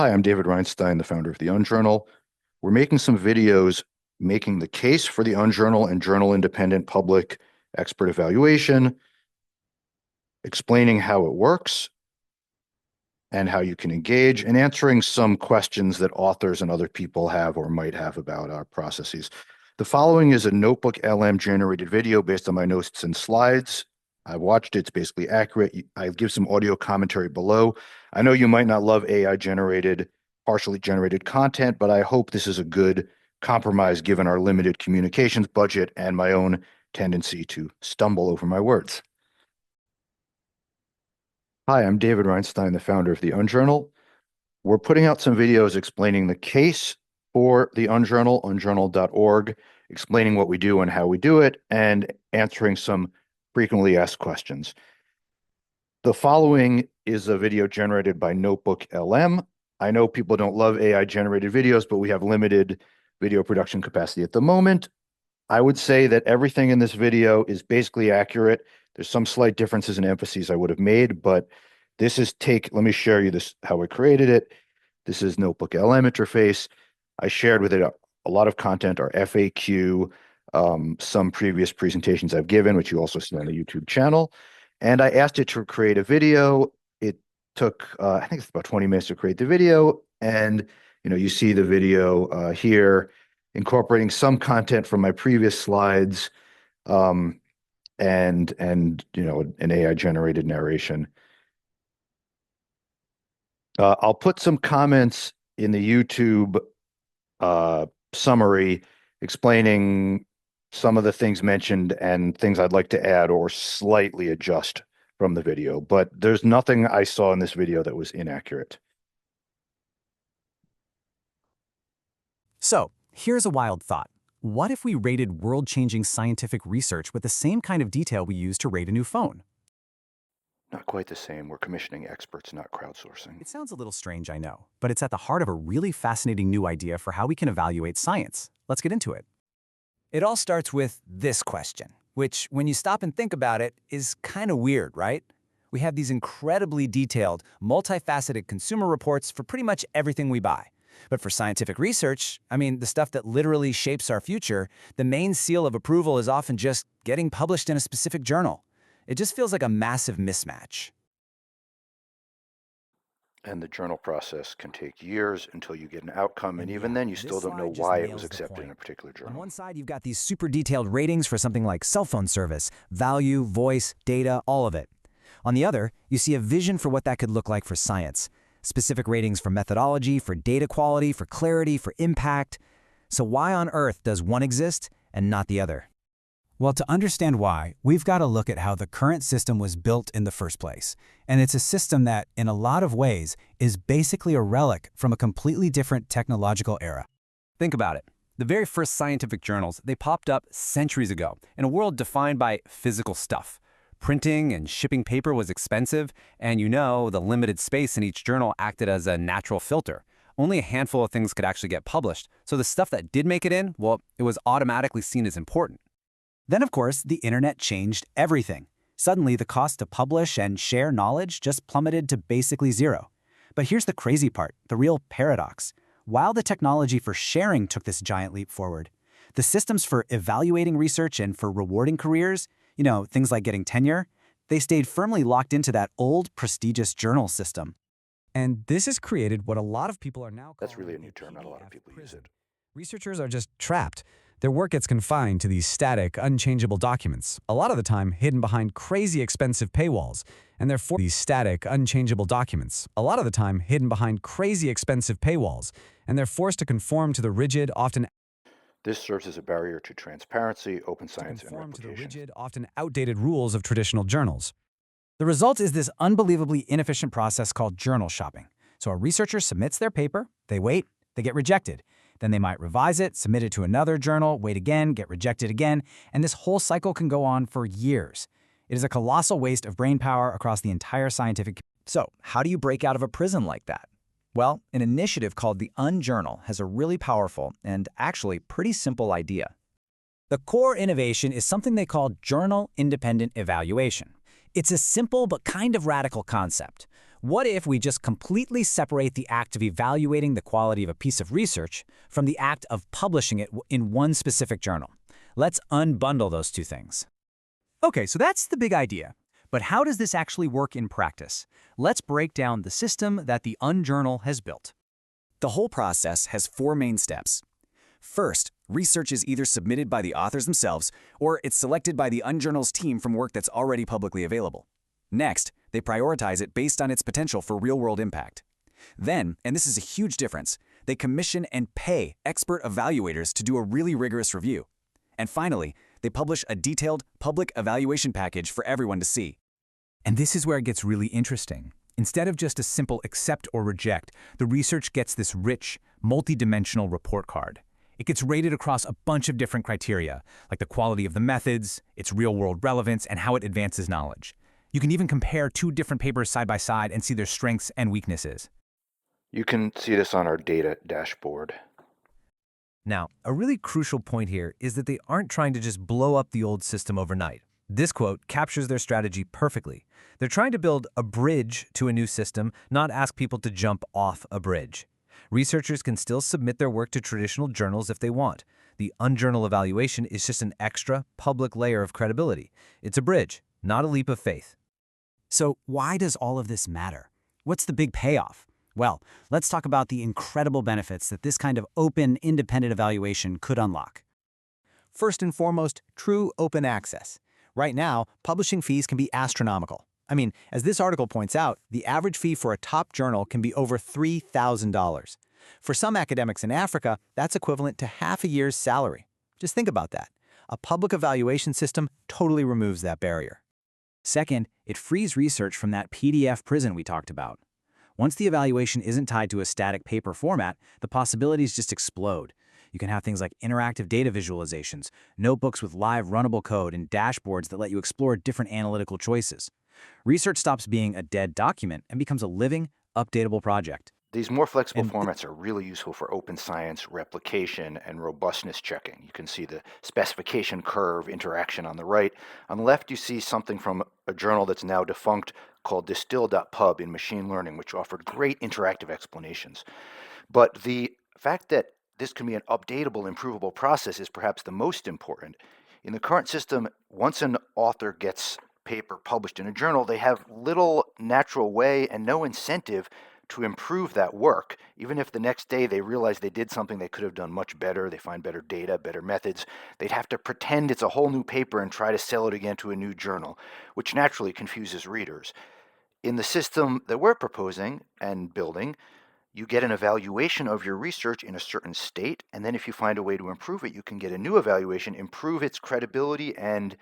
Hi, I'm David Reinstein, the founder of the Unjournal. We're making some videos making the case for the Unjournal and journal independent public expert evaluation, explaining how it works and how you can engage, and answering some questions that authors and other people have or might have about our processes. The following is a Notebook LM generated video based on my notes and slides. I watched it. It's basically accurate. I give some audio commentary below. I know you might not love AI generated, partially generated content, but I hope this is a good compromise given our limited communications budget and my own tendency to stumble over my words. Hi, I'm David Reinstein, the founder of the Unjournal. We're putting out some videos explaining the case for the Unjournal, unjournal.org, explaining what we do and how we do it, and answering some frequently asked questions. The following is a video generated by Notebook LM. I know people don't love AI generated videos, but we have limited video production capacity at the moment. I would say that everything in this video is basically accurate. There's some slight differences in emphases I would have made, but this is let me share you this, how we created it. This is Notebook LM interface. I shared with it a lot of content, our FAQ, some previous presentations I've given, which you also see on the YouTube channel. And I asked it to create a video. It took, I think it's about 20 minutes to create the video. And, you see the video here, incorporating some content from my previous slides, and an AI generated narration. I'll put some comments in the YouTube summary explaining some of the things mentioned and things I'd like to add or slightly adjust from the video, but there's nothing I saw in this video that was inaccurate. So, here's a wild thought. What if we rated world-changing scientific research with the same kind of detail we use to rate a new phone? Not quite the same. We're commissioning experts, not crowdsourcing. It sounds a little strange, I know, but it's at the heart of a really fascinating new idea for how we can evaluate science. Let's get into it. It all starts with this question, which, when you stop and think about it, is kind of weird, right? We have these incredibly detailed, multifaceted consumer reports for pretty much everything we buy. But for scientific research, the stuff that literally shapes our future, the main seal of approval is often just getting published in a specific journal. It just feels like a massive mismatch. And the journal process can take years until you get an outcome, and even then you still don't know why it was accepted in a particular journal. On one side, you've got these super detailed ratings for something like cell phone service, value, voice, data, all of it. On the other, you see a vision for what that could look like for science. Specific ratings for methodology, for data quality, for clarity, for impact. So why on earth does one exist and not the other? Well, to understand why, we've got to look at how the current system was built in the first place. And it's a system that, in a lot of ways, is basically a relic from a completely different technological era. Think about it. The very first scientific journals, they popped up centuries ago in a world defined by physical stuff. Printing and shipping paper was expensive, and the limited space in each journal acted as a natural filter. Only a handful of things could actually get published, so the stuff that did make it in, well, it was automatically seen as important. Then, of course, the internet changed everything. Suddenly, the cost to publish and share knowledge just plummeted to basically zero. But here's the crazy part, the real paradox. While the technology for sharing took this giant leap forward, the systems for evaluating research and for rewarding careers, things like getting tenure, they stayed firmly locked into that old, prestigious journal system. And this has created what a lot of people are now calling— That's really a new term, not a lot of people use it. Researchers are just trapped. Their work gets confined to these static, unchangeable documents, a lot of the time hidden behind crazy expensive paywalls, and they're forced to conform to the rigid, often This serves as a barrier to transparency, open science, and replication. often outdated rules of traditional journals. The result is this unbelievably inefficient process called journal shopping. So a researcher submits their paper, they wait, they get rejected. Then they might revise it, submit it to another journal, wait again, get rejected again, and this whole cycle can go on for years. It is a colossal waste of brainpower across the entire scientific. So, how do you break out of a prison like that? Well, an initiative called the Unjournal has a really powerful and actually pretty simple idea. The core innovation is something they call journal independent evaluation. It's a simple but kind of radical concept. What if we just completely separate the act of evaluating the quality of a piece of research from the act of publishing it in one specific journal? Let's unbundle those two things. Okay, so that's the big idea. But how does this actually work in practice? Let's break down the system that the UnJournal has built. The whole process has 4 main steps. First, research is either submitted by the authors themselves or it's selected by the UnJournal's team from work that's already publicly available. Next, they prioritize it based on its potential for real-world impact. Then, and this is a huge difference, they commission and pay expert evaluators to do a really rigorous review. And finally, they publish a detailed public evaluation package for everyone to see. And this is where it gets really interesting. Instead of just a simple accept or reject, the research gets this rich, multi-dimensional report card. It gets rated across a bunch of different criteria, like the quality of the methods, its real-world relevance, and how it advances knowledge. You can even compare 2 different papers side by side and see their strengths and weaknesses. You can see this on our data dashboard. Now, a really crucial point here is that they aren't trying to just blow up the old system overnight. This quote captures their strategy perfectly. They're trying to build a bridge to a new system, not ask people to jump off a bridge. Researchers can still submit their work to traditional journals if they want. The UnJournal evaluation is just an extra public layer of credibility. It's a bridge, not a leap of faith. So why does all of this matter? What's the big payoff? Well, let's talk about the incredible benefits that this kind of open, independent evaluation could unlock. First and foremost, true open access. Right now, publishing fees can be astronomical. I mean, as this article points out, the average fee for a top journal can be over $3,000. For some academics in Africa, that's equivalent to half a year's salary. Just think about that. A public evaluation system totally removes that barrier. Second, it frees research from that PDF prison we talked about. Once the evaluation isn't tied to a static paper format, the possibilities just explode. You can have things like interactive data visualizations, notebooks with live runnable code, and dashboards that let you explore different analytical choices. Research stops being a dead document and becomes a living, updatable project. These more flexible formats are really useful for open science, replication, and robustness checking. You can see the specification curve interaction on the right. On the left, you see something from a journal that's now defunct called Distill.pub in machine learning, which offered great interactive explanations. But the fact that this can be an updatable, improvable process is perhaps the most important. In the current system, once an author gets paper published in a journal, they have little natural way and no incentive to improve that work. Even if the next day they realize they did something they could have done much better, they find better data, better methods, they'd have to pretend it's a whole new paper and try to sell it again to a new journal, which naturally confuses readers. In the system that we're proposing and building, you get an evaluation of your research in a certain state, and then if you find a way to improve it, you can get a new evaluation, improve its credibility, and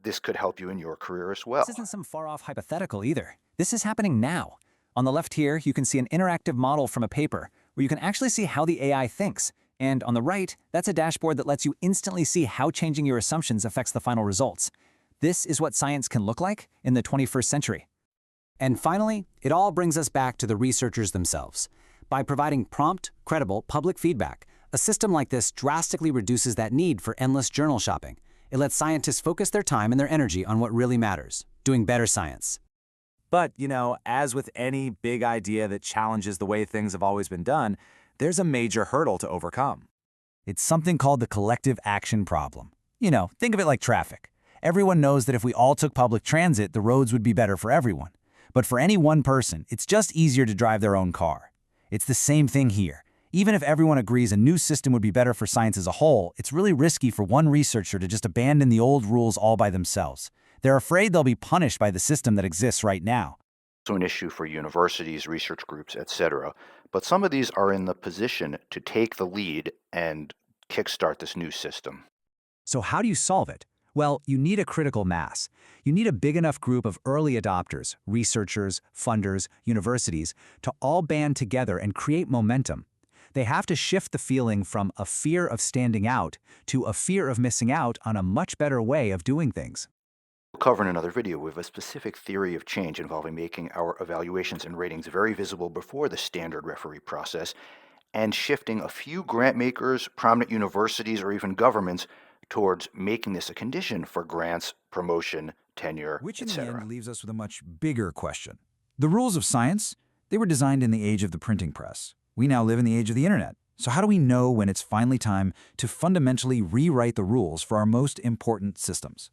this could help you in your career as well. This isn't some far-off hypothetical either. This is happening now. On the left here, you can see an interactive model from a paper where you can actually see how the AI thinks. And on the right, that's a dashboard that lets you instantly see how changing your assumptions affects the final results. This is what science can look like in the 21st century. And finally, it all brings us back to the researchers themselves. By providing prompt, credible public feedback, a system like this drastically reduces that need for endless journal shopping. It lets scientists focus their time and their energy on what really matters, doing better science. But, as with any big idea that challenges the way things have always been done, there's a major hurdle to overcome. It's something called the collective action problem. Think of it like traffic. Everyone knows that if we all took public transit, the roads would be better for everyone. But for any one person, it's just easier to drive their own car. It's the same thing here. Even if everyone agrees a new system would be better for science as a whole, it's really risky for one researcher to just abandon the old rules all by themselves. They're afraid they'll be punished by the system that exists right now. Also an issue for universities, research groups, etc. But some of these are in the position to take the lead and kickstart this new system. So how do you solve it? Well, you need a critical mass. You need a big enough group of early adopters, researchers, funders, universities, to all band together and create momentum. They have to shift the feeling from a fear of standing out to a fear of missing out on a much better way of doing things. We'll cover in another video with a specific theory of change involving making our evaluations and ratings very visible before the standard referee process and shifting a few grant makers, prominent universities, or even governments towards making this a condition for grants, promotion, tenure, Which in the etc. end leaves us with a much bigger question. The rules of science, they were designed in the age of the printing press. We now live in the age of the internet. So how do we know when it's finally time to fundamentally rewrite the rules for our most important systems?